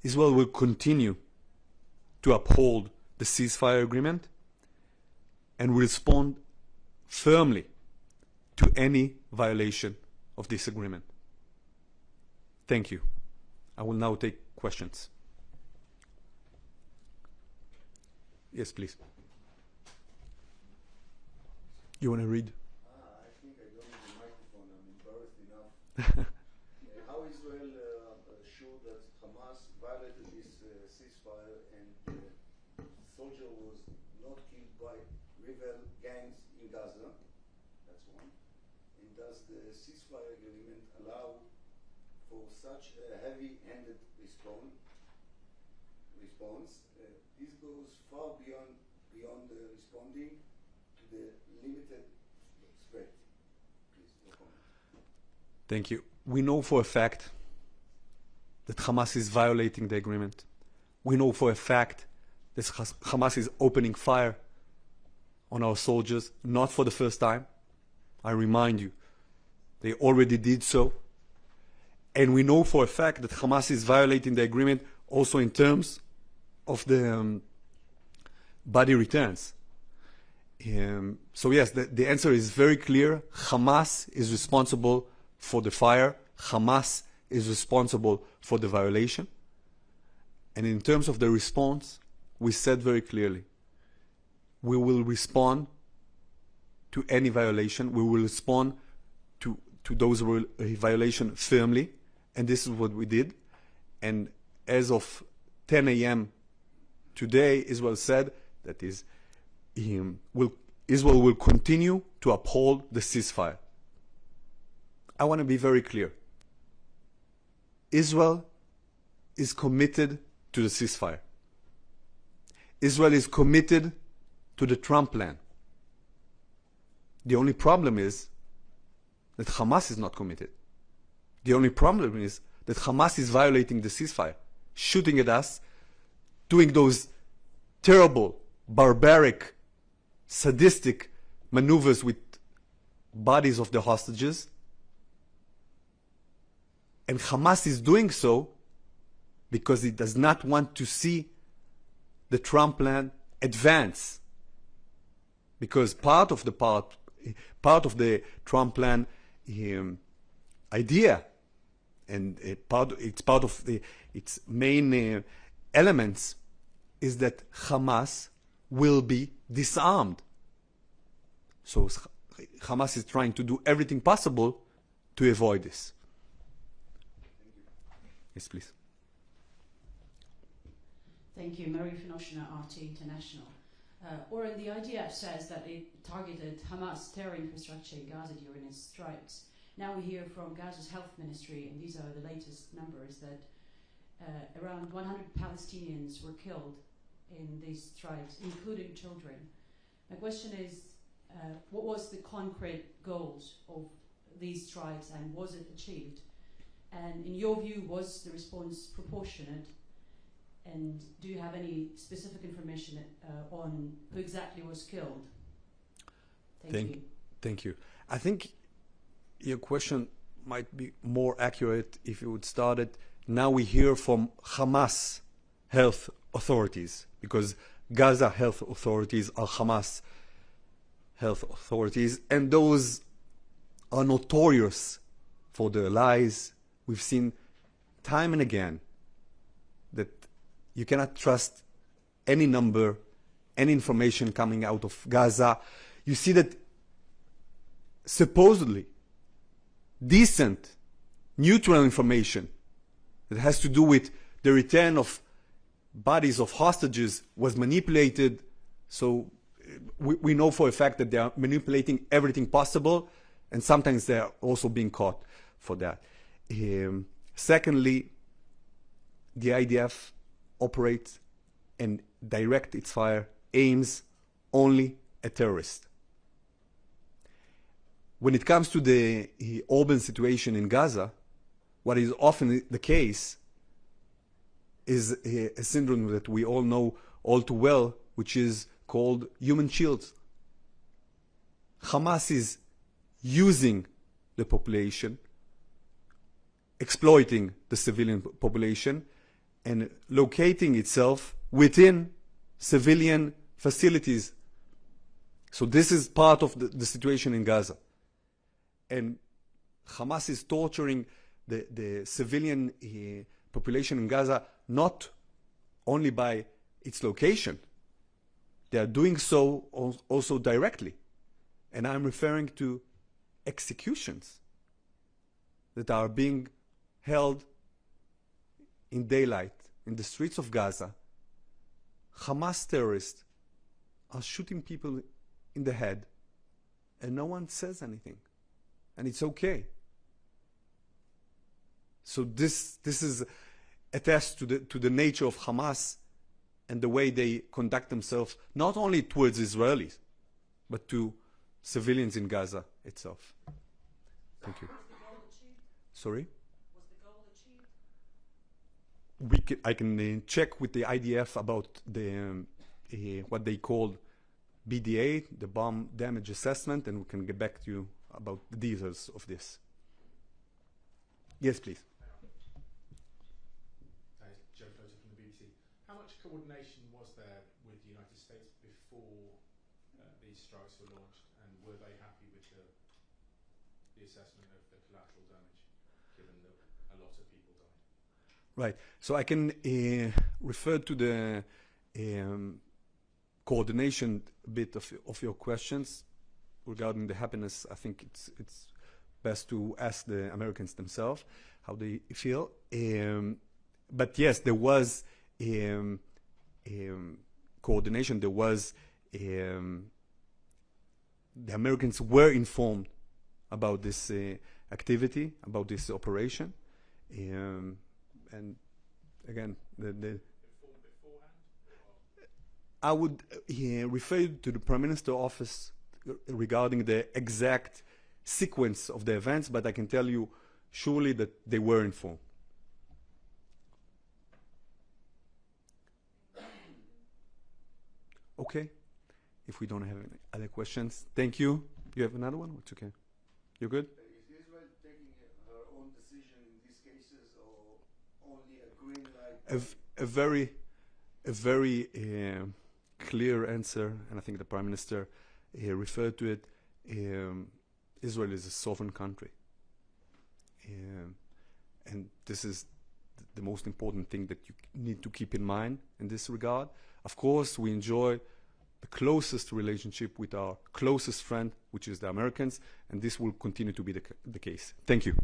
Israel will continue to uphold the ceasefire agreement and will respond firmly to any violation of this agreement. Thank you. I will now take questions. Yes, please. You want to read? I think I don't need the microphone. I'm embarrassed enough. How Israel sure that Hamas violated this ceasefire and soldier was not killed by rebel gangs in Gaza? That's one. And does the ceasefire agreement allow for such a heavy-handed response? This goes far beyond responding to the limited threat. Please, no comment. Thank you. We know for a fact that Hamas is violating the agreement. We know for a fact that Hamas is opening fire on our soldiers, not for the first time. I remind you, they already did so. And we know for a fact that Hamas is violating the agreement also in terms of the body returns. So yes, the answer is very clear. Hamas is responsible for the fire. Hamas is responsible for the violation. And in terms of the response, we said very clearly, we will respond to any violation. We will respond to those violations firmly. And this is what we did. And as of 10 a.m. today, Israel said that Israel will continue to uphold the ceasefire. I want to be very clear. Israel is committed to the ceasefire. Israel is committed to the Trump plan. The only problem is that Hamas is not committed. The only problem is that Hamas is violating the ceasefire, shooting at us, doing those terrible, barbaric, sadistic maneuvers with bodies of the hostages. And Hamas is doing so because it does not want to see the Trump plan advance. Because part of the Trump plan idea, and it's part of its main elements, is that Hamas will be disarmed. So Hamas is trying to do everything possible to avoid this. Yes, please. Thank you. Marie Finoshina, RT International. Oren, the IDF says that it targeted Hamas terror infrastructure in Gaza during its strikes. Now we hear from Gaza's health ministry, and these are the latest numbers, that around 100 Palestinians were killed in these strikes, including children. My question is, what was the concrete goals of these strikes, and was it achieved? And in your view, was the response proportionate? And do you have any specific information on who exactly was killed? Thank you. I think your question might be more accurate if you would start it. Now we hear from Hamas health authorities, because Gaza health authorities are Hamas health authorities, and those are notorious for their lies. We've seen time and again that you cannot trust any number, any information coming out of Gaza. You see that supposedly decent, neutral information that has to do with the return of bodies of hostages was manipulated. So we know for a fact that they are manipulating everything possible, and sometimes they are also being caught for that. Secondly, the IDF operates and directs its fire, aims only at terrorists. When it comes to the urban situation in Gaza, what is often the case is a syndrome that we all know all too well, which is called human shields. Hamas is using the population, exploiting the civilian population, and locating itself within civilian facilities. So this is part of the situation in Gaza. And Hamas is torturing the civilian population in Gaza not only by its location. They are doing so also directly. And I'm referring to executions that are being held in daylight in the streets of Gaza. Hamas terrorists are shooting people in the head, and no one says anything, and it's okay. So this is attests to the nature of Hamas and the way they conduct themselves, not only towards Israelis, but to civilians in Gaza itself. Thank you. Was the goal achieved? Sorry? Was the goal achieved? I can check with the IDF about the what they call BDA, the bomb damage assessment, and we can get back to you about the details of this. Yes, please. Joe Floater from the BBC. How much coordination was there with the United States before these strikes were launched, and were they happy with the assessment of the collateral damage, given that a lot of people died? Right. So I can refer to the coordination bit of your questions regarding the happiness. I think it's best to ask the Americans themselves how they feel. But yes, there was coordination. There was the Americans were informed about this activity, about this operation, and again, I would refer you to the Prime Minister's office regarding the exact sequence of the events, but I can tell you surely that they were informed. Okay. If we don't have any other questions, thank you. You have another one? It's okay. You're good? Is Israel taking her own decision in these cases, or only a green light? A very clear answer, and I think the Prime Minister referred to it. Israel is a sovereign country, and this is the most important thing that you need to keep in mind in this regard. Of course, we enjoy the closest relationship with our closest friend, which is the Americans, and this will continue to be the case. Thank you.